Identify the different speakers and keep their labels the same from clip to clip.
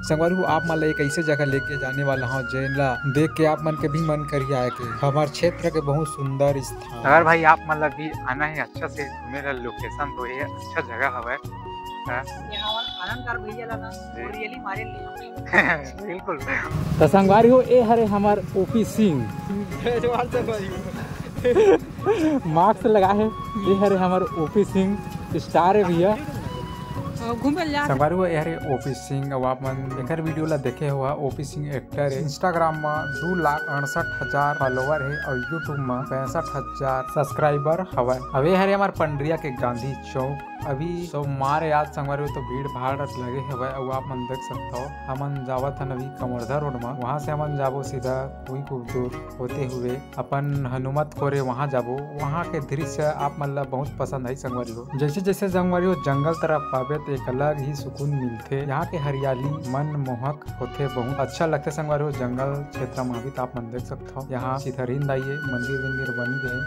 Speaker 1: संगवारी आप मन ला एक ऐसे जगह लेके जाने वाला हूँ जेला देख के आप मन के भी मन करी आए के हमारे क्षेत्र के बहुत सुंदर स्थान।
Speaker 2: अगर भाई आप मतलब भी आना है अच्छा से घूमे ला लोकेशन तो ये अच्छा जगह हवे। बिल्कुल।
Speaker 3: तो संगवारी हो ए हरे हमार ओपी सिंह मास्क लगा है। ये हरे हमार ओपी सिंह स्टार है भैया
Speaker 1: संगवारी यार ओपी सिंह अब आप मन एकर वीडियो ला देखे हुआ। ओपी सिंह एक्टर है। इंस्टाग्राम में 2,68,000 फॉलोवर है और यूट्यूब में 65,000 सब्सक्राइबर हवा। अब ये हरे हमारे पंडरिया के गांधी चौक अभी सोमवार आज संगवारी तो भीड़ भाड़ लगे हवा। और आप मन देख सकते हो हमन जावत हन अभी कमरधा रोड में। वहाँ से हमन जाबो सीधा कोई कुछ दूर होते हुए अपन हनुमत खोरे वहाँ जाबो। वहाँ के दृश्य आप मन ला बहुत पसंद है संगवारी हो। जैसे जैसे संगवारी हो जंगल तरफ पावे तो एक अलग ही सुकून मिलते। यहाँ के हरियाली मन मोहक होते बहुत अच्छा लगते संगवारी हो। जंगल क्षेत्र में भी आप मन देख सकते हो। यहाँ सीधरिंद आइए मंदिर विंदिर बन गए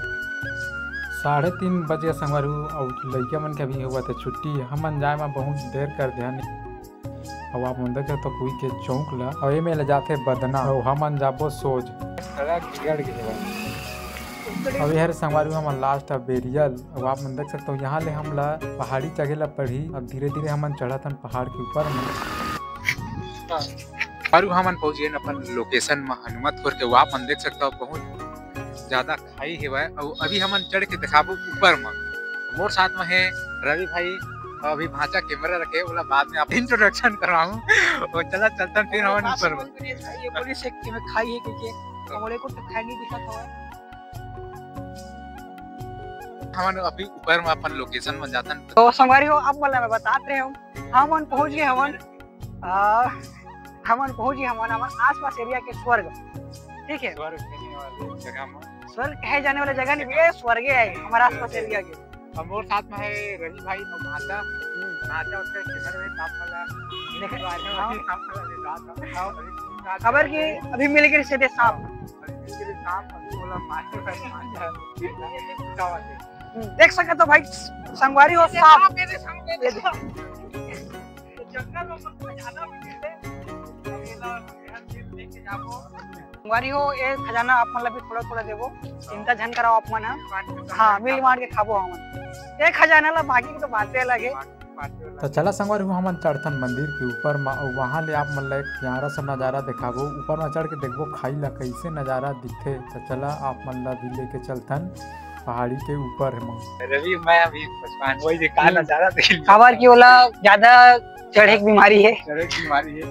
Speaker 1: 3:30 बजे संगवारी और लड़किया मन के भी हुआ तो छुट्टी हमन जाए में बहुत देर कर ध्यान। अब आप मन देखे तो कोई के चौक ला और ये में ले जाते बदना और हमन जाबो सोज सड़क बिगड़ गई। अब यार संगवारी हम लास्ट बेरियल। अब आप मन देख सकते हो यहाँ ले हमला पहाड़ी जगह ला पढ़ी। अब धीरे धीरे हमन चढ़त हन पहाड़ के ऊपर में
Speaker 2: और हमन पहुंचे अपन लोकेशन में हनुमतपुर के। आप मन देख सकते हो बहुत ज्यादा खाई है और अभी हमन चढ़ के दिखाबो ऊपर में। मोर साथ में है रवि भाई। अभी भांचा कैमरा रखे बोला बाद में आप इंट्रोडक्शन करवाऊं और चला चलता फिर हमन ऊपर में।
Speaker 4: ये बोली से कि मैं खाई है क्योंकि हमरे को तो खाई नहीं दिखा था।
Speaker 2: हमन अभी ऊपर में अपन लोकेशन में जातन।
Speaker 4: तो संगवारी हो आप बोला मैं बता रहे हूं हमन पहुंच गए। हमन पहुंच गए हमन आसपास एरिया के स्वर्ग। ठीक है
Speaker 2: जगह में
Speaker 4: स्वर्ग कहे जाने वाला जगह नहीं है स्वर्ग है हमारे आसपास एरिया के।
Speaker 2: और मोर साथ में है रवि भाई और भांचा उसके कैमरे में आप वाला
Speaker 4: खबर की अभी मिल गई सीधे सांप। देख सके तो भाई संगवारी हो सांप संगवारी हो ये खजाना आप मतलब भी थोड़ा थोड़ा देवो चिंता झन कराओ आप मन। हाँ मिल मार के खाबो हमन ये खजाना ला बाकी की तो बातें अलग है।
Speaker 1: तो चला संगवारी हो हमन चढ़थन मंदिर के ऊपर में और वहाँ ले आप मन ला एक प्यारा सा नजारा दिखाबो। ऊपर में चढ़ के देखबो खाई ला कैसे नजारा दिखे। तो चला आप मन ला भी लेके चलथन पहाड़ी के ऊपर में।
Speaker 2: रवि मैं अभी वही देखा नजारा देख
Speaker 4: खबर की ओला ज्यादा चढ़े की बीमारी है।
Speaker 2: चढ़े की बीमारी है।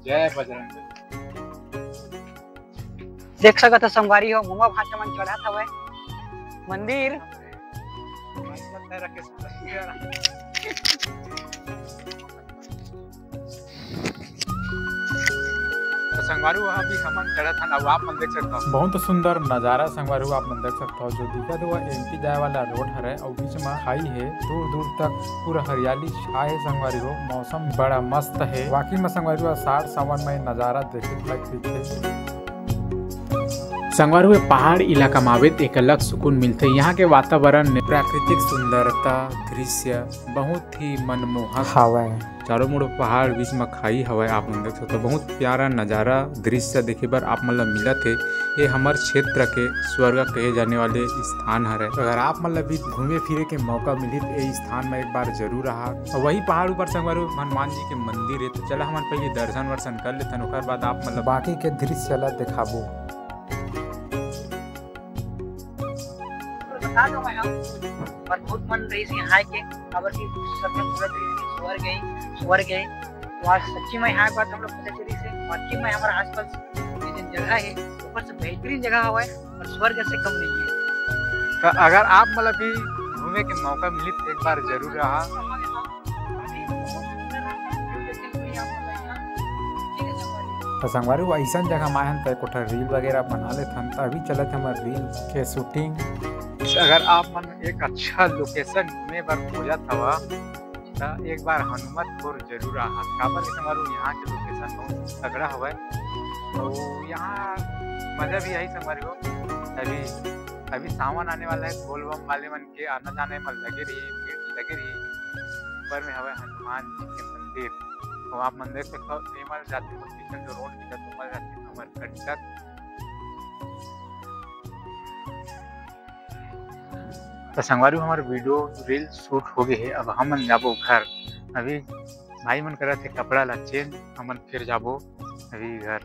Speaker 2: जय बजरंग।
Speaker 4: देख सकत है संगवारी हो मुंगा भांचा मन चढ़ा था वह मंदिर।
Speaker 2: संगवारी अभी हमन चढ़ा था। अब आप मन देख सकते हो
Speaker 1: बहुत सुंदर नजारा संगवारी आप मन देख सकते हो। जो दिखत हुआ एमपी जाए वाला रोड है और बीच में खाई है। दूर दूर तक पूरा हरियाली छाए संगवारी हो। मौसम बड़ा मस्त है वाकई में संगवारी 60 सावन में नजारा देखे लायक दिखे। संगवारी हुए पहाड़ इलाका में आवे एक अलग सुकून मिलते। यहाँ के वातावरण में प्राकृतिक सुंदरता दृश्य बहुत ही मनमोहक हवा। चारों मुड़ पहाड़ बीच में खाई हवा। आप मन देख सकते हो बहुत प्यारा नजारा दृश्य देखे बर आप मन ला मिलत है। ये हमारे क्षेत्र के स्वर्ग कहे जाने वाले स्थान है। अगर आप मन ला भी घूमे फिरे के मौका मिली तो ये स्थान में एक बार जरूर रहा। वही पहाड़ ऊपर संगवारी हनुमान जी के मंदिर है। तो चला हमन पहले दर्शन वर्शन कर लेते ओकर बाद आप मतलब बाकी के दृश्य ला दिखाबो।
Speaker 4: और बहुत मन रही से यहाँ के खबर की सबने पूरा स्वर्ग गए तो आज सच्ची में यहाँ बात हम लोग पता चली से बाकी में हमारे आसपास ये जो जगह है ऊपर से बेहतरीन जगह हुआ है और स्वर्ग से कम नहीं है।
Speaker 2: तो अगर आप मतलब भी घूमे के मौका मिली तो एक बार जरूर रहा।
Speaker 1: तो संगवारी ऐसा जगह में आए तो कोठा रील वगैरह बना लेते तो अभी चलते हमारे रील के शूटिंग।
Speaker 2: अगर आप मन एक अच्छा लोकेशन घूमे बार खोजत हवा तो एक बार हनुमतपुर जरूर रहा। काबर के संगवारी यहाँ के लोकेशन बहुत तगड़ा हवा। तो यहाँ मजा भी यही संगवारी हो। अभी सावन आने वाला है। बोलबम वाले मन के आना जाने में लगे रही भीड़ लगे रही। ऊपर में हवा हनुमान जी के मंदिर तो आप मन देख सकते हो एमल जाते हो पीछे जो रोड की तो मल जाते हो अमरकंटक। तो संगवारी हमारे वीडियो रील शूट हो गए है। अब हम जाबो घर। अभी भाई मन करा थे कपड़ा ला चेंज, हमन फिर जाबो अभी घर।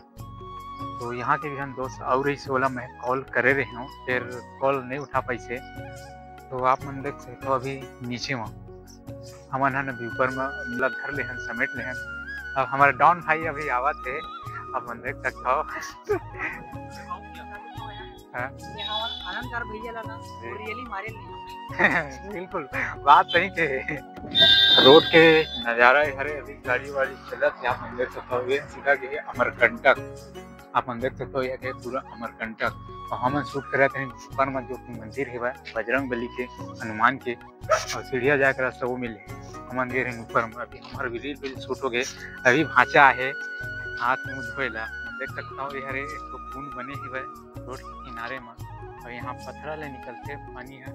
Speaker 2: तो यहाँ के भी हम दोस्त और इस वाला मैं कॉल करे रहे हूँ, फिर कॉल नहीं उठा पैसे। तो आप मन देख सकते हो अभी नीचे में हमन हन अभी ऊपर में मतलब घर ले हन समेट ले हन। अब हमारे डॉन भाई अभी आवा थे, आप मन देख सकते हो। हाँ?
Speaker 4: आनंदकार भैया लगा रियली मारे
Speaker 2: बिल्कुल बात सही थे। रोड के नजारा हरे अभी गाड़ी वाड़ी चलत है। आप देख सकते हो ये सीधा के अमरकंटक। आप देख सकते हो ये पूरा अमरकंटक। और हम शूट कर रहे थे ऊपर में जो मंदिर है बजरंग बली के, हनुमान के, और सीढ़िया जाकर रास्ता वो मिले हम गए रहे ऊपर में। अभी हमारे रील शूट हो गए। अभी भाचा है हाथ मुँह धोएला। देख सकता हूँ ये हरे एक तो पुल बने ही रोड के किनारे में, और यहाँ पत्थरा ले निकलते पानी है।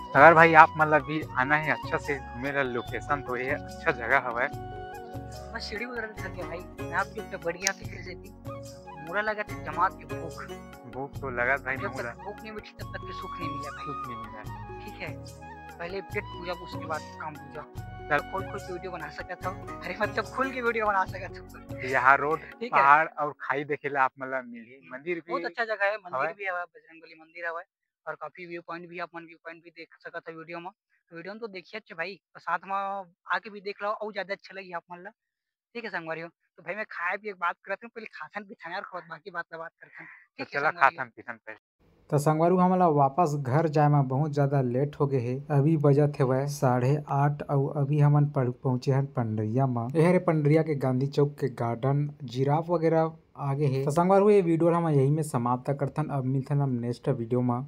Speaker 2: अगर भाई आप मतलब भी आना है अच्छा से घूमे ला लोकेशन, तो ये अच्छा जगह है।
Speaker 4: बस सीढ़ी उधर थक गया भाई, मैं आपके ऊपर बढ़िया फिक्र से थी। मुरा लगा था जमात की
Speaker 2: भूख तो लगा भाई,
Speaker 4: जब तक भूख नहीं मिटी तब तक के सुख नहीं मिला भाई।
Speaker 2: सुख नहीं मिला।
Speaker 4: ठीक है, पहले पेट पूजा उसके बाद काम पूजा। खोल के वीडियो बना सका था, अरे मतलब खुल के वीडियो बना सका था।
Speaker 2: यहाँ रोड पहाड़ और खाई देखेला आप मतलब मिली। मंदिर भी
Speaker 4: बहुत अच्छा जगह है, मंदिर भी है, बजरंगबली मंदिर है और काफी व्यू पॉइंट भी आप मन व्यू पॉइंट भी देख सका था वीडियो में। वीडियो में तो देखिए अच्छे भाई, और साथ में आके भी देख लो और ज्यादा अच्छा लगी आप मन ला। ठीक है संगवारी हो, तो भाई मैं खाए भी एक बात करते हैं, पहले खासन पिछाने और खुद बाकी बात करते हैं।
Speaker 2: ठीक है, चला खासन पिछन पे।
Speaker 1: तो संगवारू हमला वापस घर जाए में बहुत ज्यादा लेट हो गए है। अभी बजत है वह 8:30 और अभी हमन पहुंचे हैं पंडरिया में। यह रे पंडरिया के गांधी चौक के गार्डन जिराफ वगैरह आगे है। तो संगवारू ये वीडियो हम यही में समाप्त करथन। अब मिलथन हम नेक्स्ट वीडियो में।